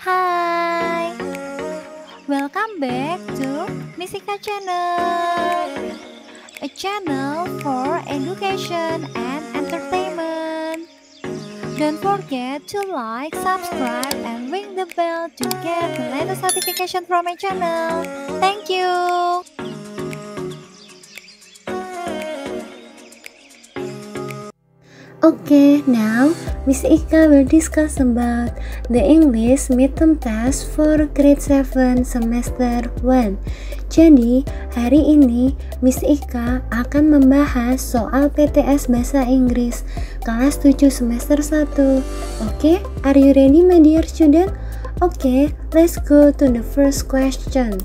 Hai, welcome back to Misika Channel, a channel for education and entertainment. Don't forget to like, subscribe, and ring the bell to get the latest notification from my channel. Thank you. Okay, now Miss Ika will discuss about the English midterm test for grade 7 semester 1. Jadi, hari ini Miss Ika akan membahas soal PTS Bahasa Inggris kelas 7 semester 1. Okay, are you ready my dear student? Okay, let's go to the first question.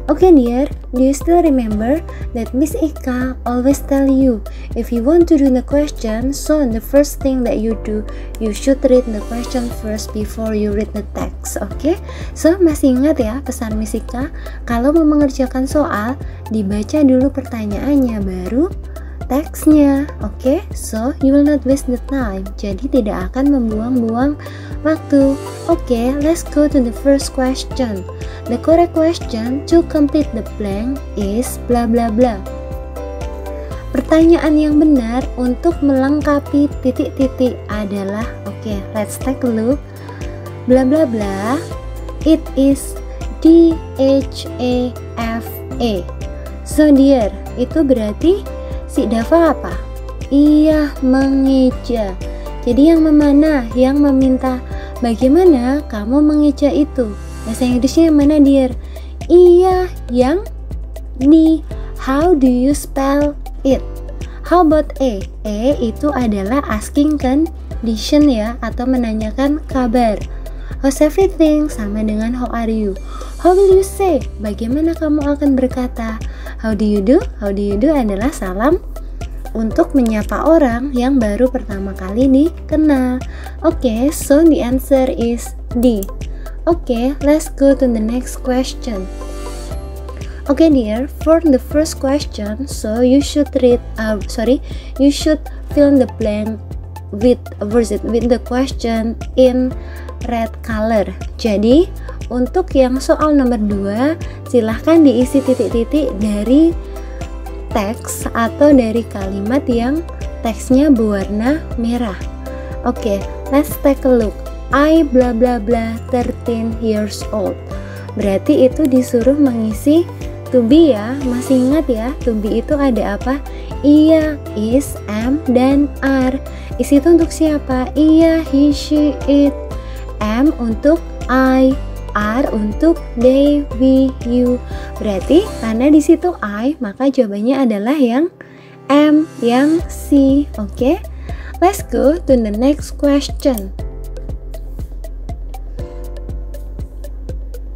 Okay dear, do you still remember that Miss Ika always tell you if you want to do the question, so the first thing that you do, you should read the question first before you read the text. Okay? So masih ingat ya pesan Miss Ika, kalau mau mengerjakan soal, dibaca dulu pertanyaannya baru teksnya. Okay? So you will not waste the time. Jadi tidak akan membuang-buang waktu. Okay, let's go to the first question. The correct question to complete the blank is bla bla bla. Pertanyaan yang benar untuk melengkapi titik-titik adalah, okay, let's take a look. Bla bla bla, it is DHAFA. So dear, itu berarti si Dava apa? Iya, mengeja. Jadi yang memana? Yang meminta. Bagaimana kamu mengeja itu? Bahasa Inggrisnya yang mana dear? Iya, yang ni. How do you spell it? How about A? A itu adalah asking condition ya, atau menanyakan kabar. How's everything? Sama dengan how are you. How will you say? Bagaimana kamu akan berkata? How do you do? How do you do adalah salam untuk menyapa orang yang baru pertama kali dikenal. Okay, so the answer is D. Okay, let's go to the next question. Okay dear, for the first question, so you should you should fill in the blank with the question in red color. Jadi untuk yang soal nomor 2, silahkan diisi titik-titik dari teks atau dari kalimat yang teksnya berwarna merah. Oke, let's take a look. I bla bla bla 13 years old. Berarti itu disuruh mengisi to be ya. Masih ingat ya, to be itu ada apa? Iya, is, am, dan are. Is itu untuk siapa? Iya, he, she, it. Am untuk I, are untuk they, we, you. Berarti karena di situ I, maka jawabannya adalah yang am, yang C. Oke, let's go to the next question.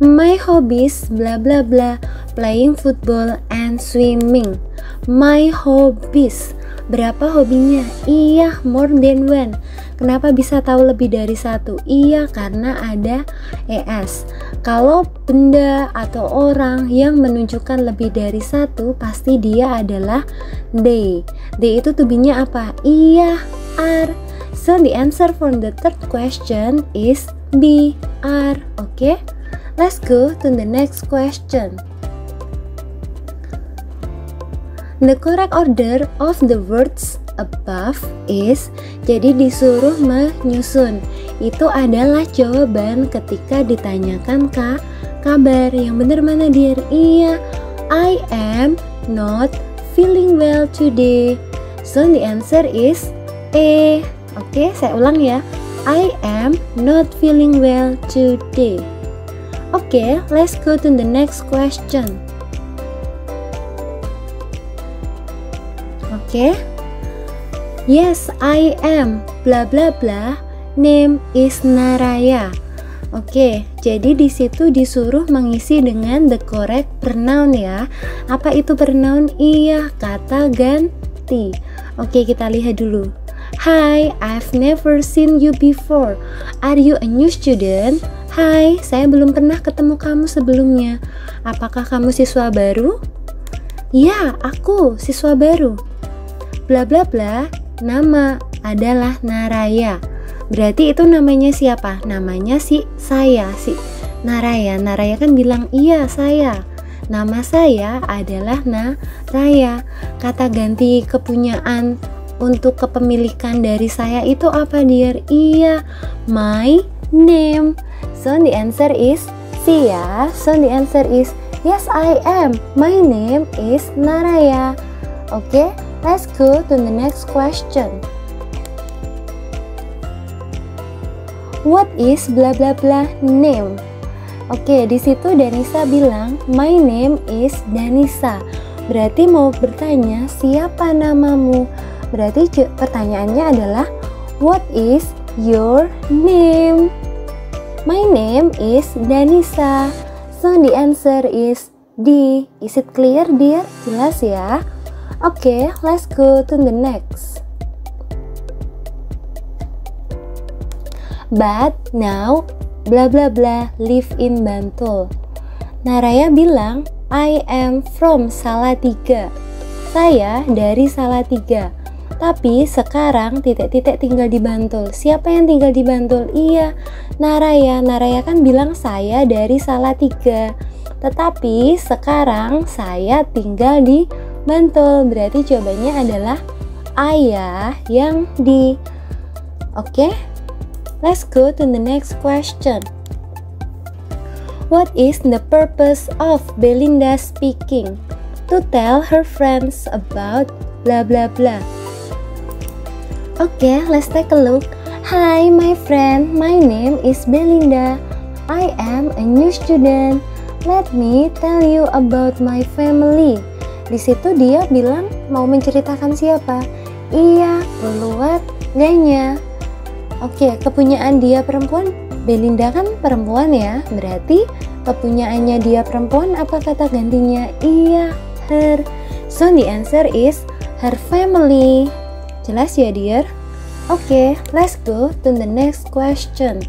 My hobbies bla bla bla, playing football and swimming. My hobbies, berapa hobinya? Iya, more than one. Kenapa bisa tahu lebih dari satu? Iya, karena ada ES. Kalau benda atau orang yang menunjukkan lebih dari satu, pasti dia adalah they. They itu tubinya apa? Iya, are. So the answer for the third question is B, are. Okay, let's go to the next question. The correct order of the words above is, jadi disuruh menyusun. Itu adalah jawaban ketika ditanyakan kabar. Yang benar mana dear? Iya, I am not feeling well today. So the answer is A. Oke, saya ulang ya. I am not feeling well today. Oke, let's go to the next question. Oke. Yes, I am bla bla bla. Name is Naraya. Oke, jadi di situ disuruh mengisi dengan the correct pronoun ya. Apa itu pronoun? Iya, kata ganti. Oke, kita lihat dulu. Hi, I've never seen you before. Are you a new student? Hai, saya belum pernah ketemu kamu sebelumnya. Apakah kamu siswa baru? Ya, aku siswa baru. Bla bla bla, nama adalah Naraya. Berarti itu namanya siapa? Namanya si saya, si Naraya. Naraya kan bilang iya saya. Nama saya adalah Naraya. Kata ganti kepunyaan untuk kepemilikan dari saya itu apa dear? Iya, my name. So the answer is C ya. So the answer is yes I am. My name is Naraya. Okay, let's go to the next question. What is blah blah blah name? Oke, di situ Danisa bilang my name is Danisa. Berarti mau bertanya siapa namamu? Berarti pertanyaannya adalah what is your name? My name is Danisa. So the answer is D. Is it clear dear? Jelas ya? Oke, let's go to the next. But now blah blah blah live in Bantul. Naraya bilang I am from Salatiga. Saya dari Salatiga. Tapi sekarang titik-titik tinggal di Bantul. Siapa yang tinggal di Bantul? Iya, Naraya. Naraya kan bilang saya dari Salatiga. Tetapi sekarang saya tinggal di Bantul. Berarti jawabannya adalah ayah yang di. Oke? Let's go to the next question. What is the purpose of Belinda speaking? To tell her friends about blah blah blah. Okay, let's take a look. Hi my friend, my name is Belinda. I am a new student. Let me tell you about my family. Di situ dia bilang mau menceritakan siapa? Iya, keluarganya. Oke, kepunyaan dia perempuan, Belinda kan perempuan ya, berarti kepunyaannya dia perempuan apa kata gantinya? Iya, her. So the answer is her family. Jelas ya dear? Oke, let's go to the next question.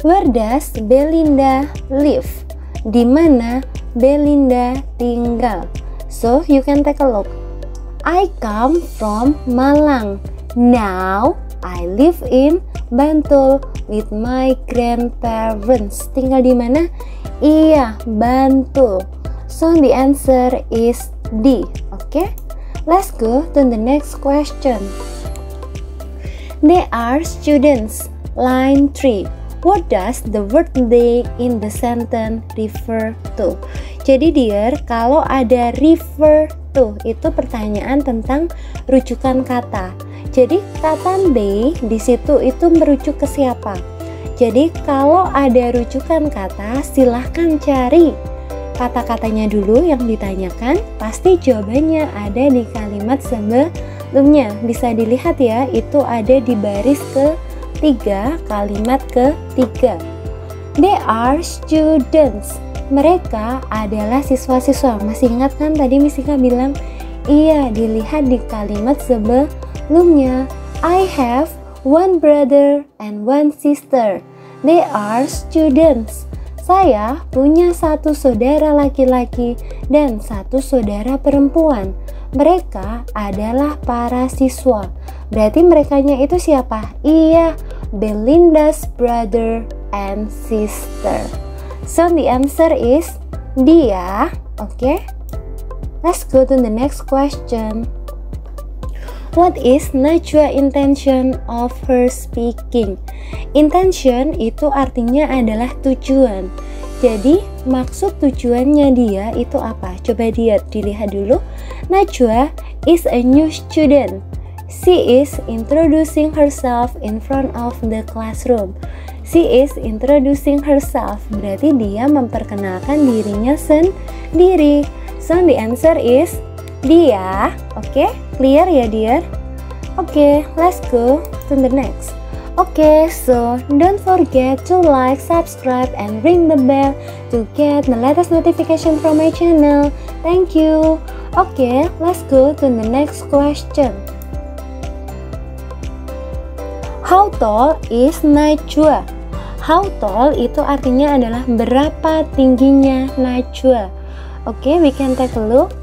Where does Belinda live? Di mana Belinda tinggal? So you can take a look. I come from Malang. Now I live in Bantul with my grandparents. Tinggal di mana? Iya, Bantul. So the answer is D. Okay, let's go to the next question. They are students. Line 3. What does the word they in the sentence refer to? Jadi dear, kalau ada refer to itu pertanyaan tentang rujukan kata. Jadi kata they di situ itu merujuk ke siapa? Jadi kalau ada rujukan kata, silahkan cari kata-katanya dulu yang ditanyakan. Pasti jawabannya ada di kalimat sebelumnya. Bisa dilihat ya, itu ada di baris ke-3, kalimat ke-3. They are students. Mereka adalah siswa-siswa. Masih ingat kan tadi Miss Ika bilang? Iya, dilihat di kalimat sebelumnya. I have one brother and one sister. They are students. Saya punya satu saudara laki-laki dan satu saudara perempuan. Mereka adalah para siswa. Berarti merekanya itu siapa? Iya, Belinda's brother and sister. So the answer is D ya. Okay, let's go to the next question. What is Najwa intention of her speaking? Intention itu artinya adalah tujuan. Jadi maksud tujuannya dia itu apa? Coba dilihat dulu. Najwa is a new student. She is introducing herself in front of the classroom. She is introducing herself. Berarti dia memperkenalkan dirinya sendiri. So the answer is D ya. Oke, clear ya dear? Oke, let's go to the next. Oke, so don't forget to like, subscribe, and ring the bell to get the latest notification from my channel. Thank you. Oke, let's go to the next question. How tall is Najwa? How tall itu artinya adalah berapa tingginya Najwa. Oke, we can take a look.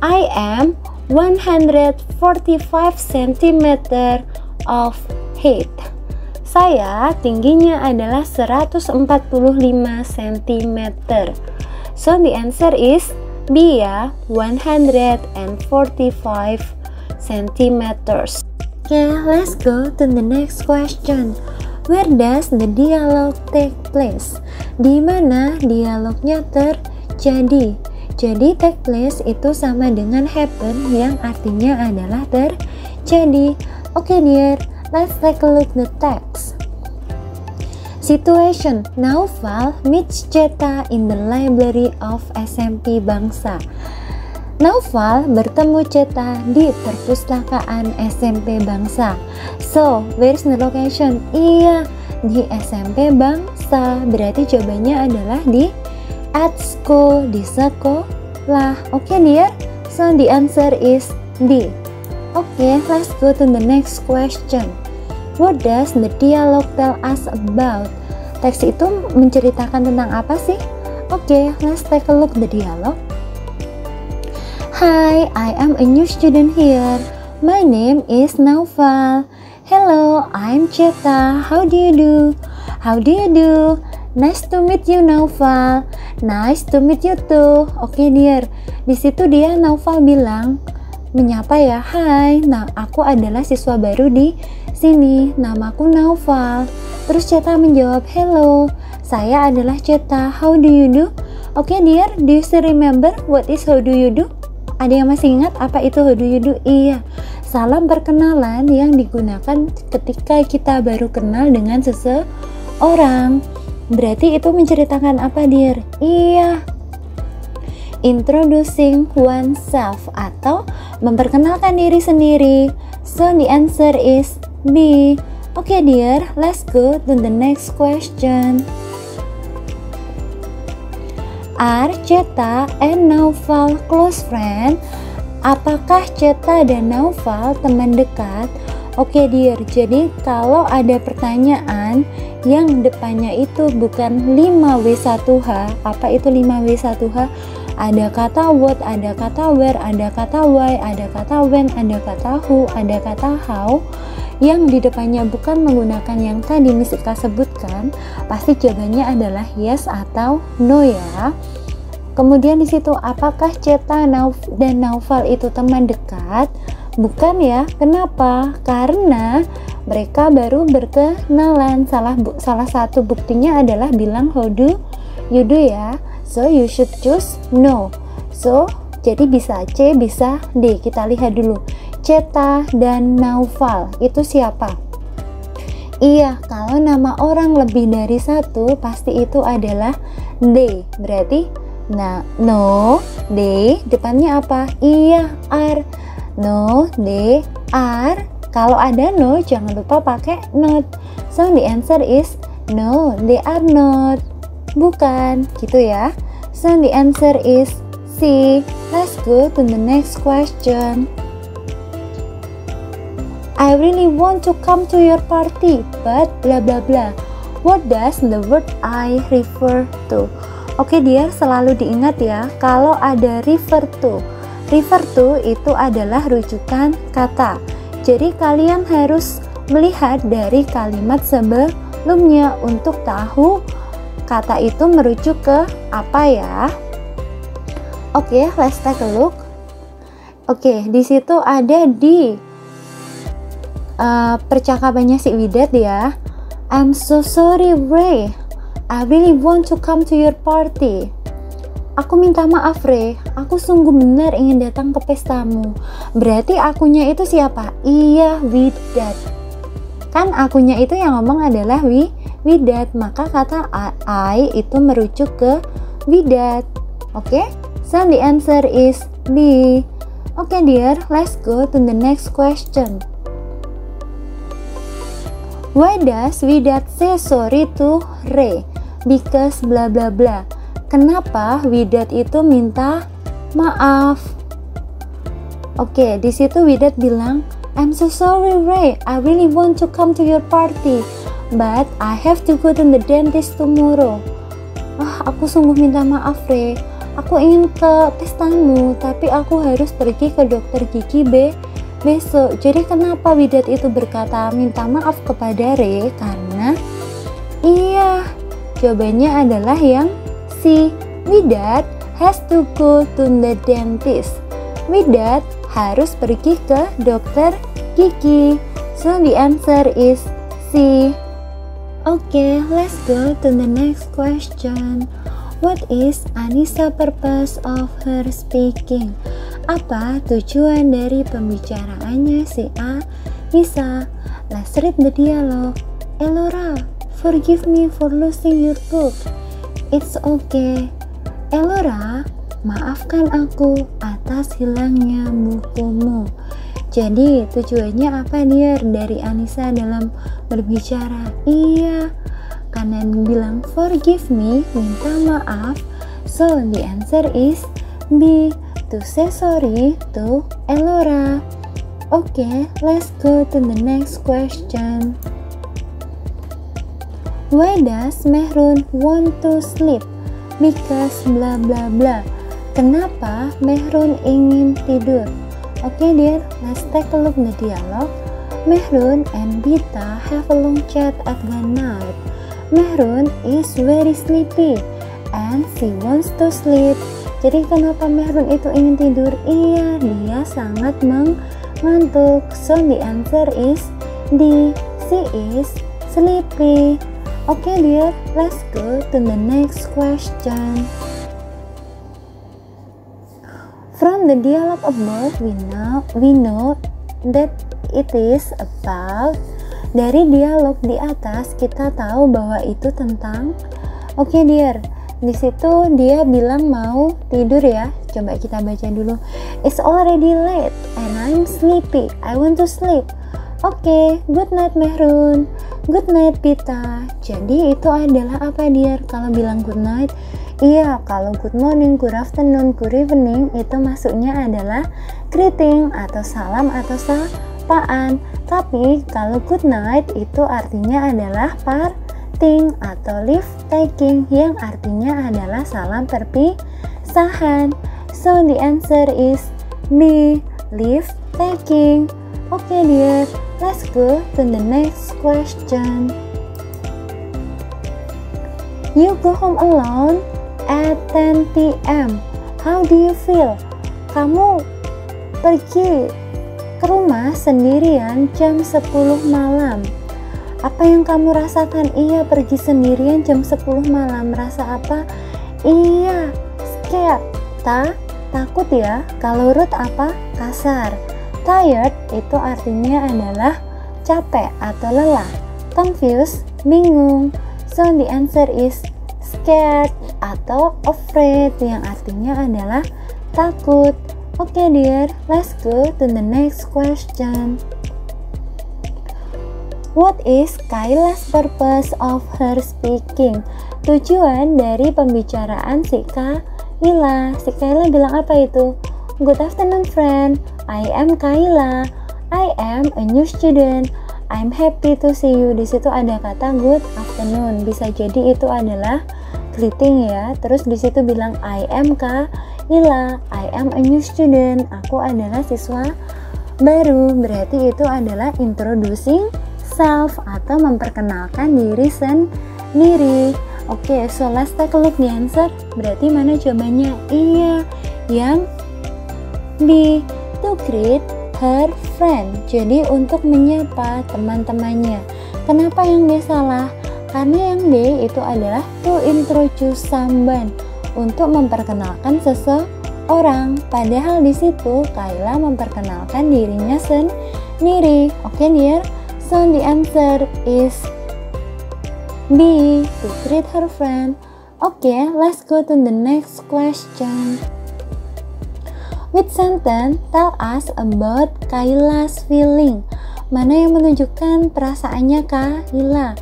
I am 145 cm of height. Saya tingginya adalah 145 cm. So the answer is B ya, 145 centimeters. Okay, let's go to the next question. Where does the dialogue take place? Di mana dialognya terjadi? Jadi take place itu sama dengan happen yang artinya adalah terjadi. Okay dear, let's take a look the text. Situation: Naufal meets Ceta in the library of SMP Bangsa. Naufal bertemu Ceta di perpustakaan SMP Bangsa. So, where's the location? Iya, di SMP Bangsa. Berarti jawabannya adalah di at school, di sekolah. Okay dear, so the answer is D. Okay, let's go to the next question. What does the dialogue tell us about? Teks itu menceritakan tentang apa sih? Okay, let's take a look the dialogue. Hi, I am a new student here. My name is Naufal. Hello, I'm Ceta. How do you do? How do you do? Nice to meet you, Naufal. Nice to meet you too. Oke dear, di situ dia Naufal bilang, menyapa ya, hai. Nah, aku adalah siswa baru di sini. Namaku Naufal. Terus Ceta menjawab, hello. Saya adalah Ceta. How do you do? Oke dear, do you still remember what is how do you do? Ada yang masih ingat apa itu how do you do? Iya, salam perkenalan yang digunakan ketika kita baru kenal dengan seseorang. Berarti itu menceritakan apa dear? Iya, introducing oneself atau memperkenalkan diri sendiri. So the answer is B. Okay dear, let's go to the next question. Are Ceta and Naufal close friend? Apakah Ceta dan Naufal teman dekat? Oke dear, jadi kalau ada pertanyaan yang depannya itu bukan 5W1H, apa itu 5W1H? Ada kata what, ada kata where, ada kata why, ada kata when, ada kata who, ada kata how, yang di depannya bukan menggunakan yang tadi Miss Ika sebutkan, pasti jawabannya adalah yes atau no ya. Kemudian di situ apakah Ceta dan Naufal itu teman dekat? Bukan ya. Kenapa? Karena mereka baru berkenalan. Salah satu buktinya adalah bilang how do you do ya. So you should choose no. So jadi bisa C, bisa D. Kita lihat dulu. Ceta dan Naufal itu siapa? Iya, kalau nama orang lebih dari satu pasti itu adalah D. Berarti no, D, depannya apa? Iya, R. No, D, R. Kalau ada no, jangan lupa pakai not. So the answer is no, they are not. Bukan, gitu ya. So the answer is C. Let's go to the next question. I really want to come to your party, but blah blah blah. What does the word I refer to? Oke dia selalu diingat ya, kalau ada refer to itu adalah rujukan kata. Jadi kalian harus melihat dari kalimat sebelumnya untuk tahu kata itu merujuk ke apa ya. Oke, let's take a look. Oke, di situ ada di percakapannya si Widat ya. I'm so sorry Ray, I really want to come to your party. Aku minta maaf Ray, aku sungguh benar ingin datang ke pestamu. Berarti akunya itu siapa? Iya, Widat. Kan akunya itu yang ngomong adalah Widat, maka kata I itu merujuk ke Widat. Oke, so the answer is B. Oke dear, let's go to the next question. Why does Widat say sorry to Ray? Because bla bla bla. Kenapa Widat itu minta maaf? Oke, di situ Widat bilang, I'm so sorry Ray, I really want to come to your party, but I have to go to the dentist tomorrow. Aku sungguh minta maaf Ray, aku ingin ke pestamu, tapi aku harus pergi ke dokter gigi besok. Jadi kenapa Widad itu berkata minta maaf kepada Re? Karena iya, jawabannya adalah yang C. Widad has to go to the dentist. Widad harus pergi ke dokter gigi. So the answer is C. Okay, let's go to the next question. What is Anissa purpose of her speaking? Apa tujuan dari pembicaraannya si Anissa? Let's read the dialogue. Elora, forgive me for losing your book. It's okay. Elora, maafkan aku atas hilangnya bukumu. Jadi tujuannya apa dia dari Anissa dalam berbicara? Iya, karena bilang forgive me, minta maaf. So the answer is B, to say sorry to Elora. Okay, let's go to the next question. Why does Mehrun want to sleep? Because bla bla bla. Kenapa Mehrun ingin tidur? Okay dear, let's take a look the dialogue. Mehrun and Bita have a long chat at one night. Mehrun is very sleepy and she wants to sleep. Jadi kenapa Mehrun itu ingin tidur? Iya, dia sangat mengantuk. So the answer is D, she is sleepy. Okay dear, let's go to the next question. From the dialogue above, we know that it is about. Dari dialog di atas kita tahu bahwa itu tentang. Oke dear, di situ dia bilang mau tidur ya. Coba kita baca dulu. It's already late and I'm sleepy. I want to sleep. Oke, good night Mehrun. Good night Pita. Jadi itu adalah apa dear? Kalau bilang good night, iya, kalau good morning, good afternoon, good evening itu maksudnya adalah greeting atau salam atau sapaan. Tapi kalau good night itu artinya adalah parting atau leave taking yang artinya adalah salam perpisahan. So the answer is B, leave taking. Okay dear, let's go to the next question. You go home alone at 10 p.m. How do you feel? Kamu pergi ke rumah sendirian jam 10 malam. Apa yang kamu rasakan? Iya, pergi sendirian jam 10 malam. Rasa apa? Iya, scared. Takut ya. Kalau rude apa? Kasar. Tired itu artinya adalah capek atau lelah. Confused, bingung. So the answer is scared atau afraid yang artinya adalah takut. Okay dear, let's go to the next question. What is Kaila's purpose of her speaking? Tujuan dari pembicaraan si Kaila. Si Kaila bilang apa itu? Good afternoon friend, I am Kaila. I am a new student. I'm happy to see you. Di situ ada kata good afternoon. Bisa jadi itu adalah greeting ya. Terus di situ bilang I am Kaila. I am a new student. Aku adalah siswa baru. Berarti itu adalah introducing self atau memperkenalkan diri sendiri. Oke, so let's take a look the answer. Berarti mana jawabannya? Iya, yang B, to greet her friend. Jadi untuk menyapa teman-temannya. Kenapa yang D salah? Karena yang D itu adalah to introduce someone, untuk memperkenalkan seseorang. Padahal di situ Kaila memperkenalkan dirinya sendiri. Oke dear, so the answer is B, to greet her friend. Oke, let's go to the next question. Which sentence tell us about Kaila's feeling? Mana yang menunjukkan perasaannya Kaila?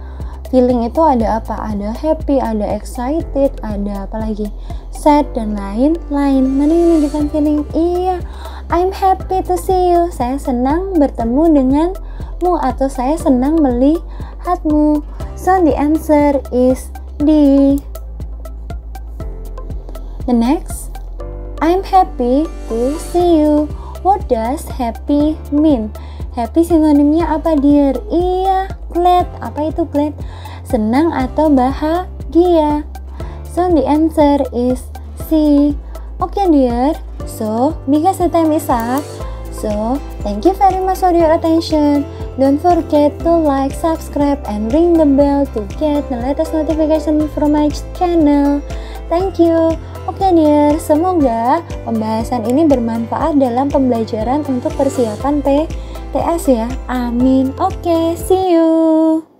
Feeling itu ada apa? Ada happy, ada excited, ada apa lagi? Sad dan lain-lain. Mana yang menunjukkan feeling? Iya, I'm happy to see you. Saya senang bertemu denganmu atau saya senang melihatmu. So the answer is D. The next. I'm happy to see you. What does happy mean? Happy sinonimnya apa dear? Iya, glad. Apa itu glad? Senang atau bahagia. So the answer is C. Okay dear, so because the time is up, so thank you very much for your attention. Don't forget to like, subscribe, and ring the bell to get the latest notification from my channel. Thank you. Oke dear, semoga pembahasan ini bermanfaat dalam pembelajaran untuk persiapan PTS ya. Amin. Oke, see you.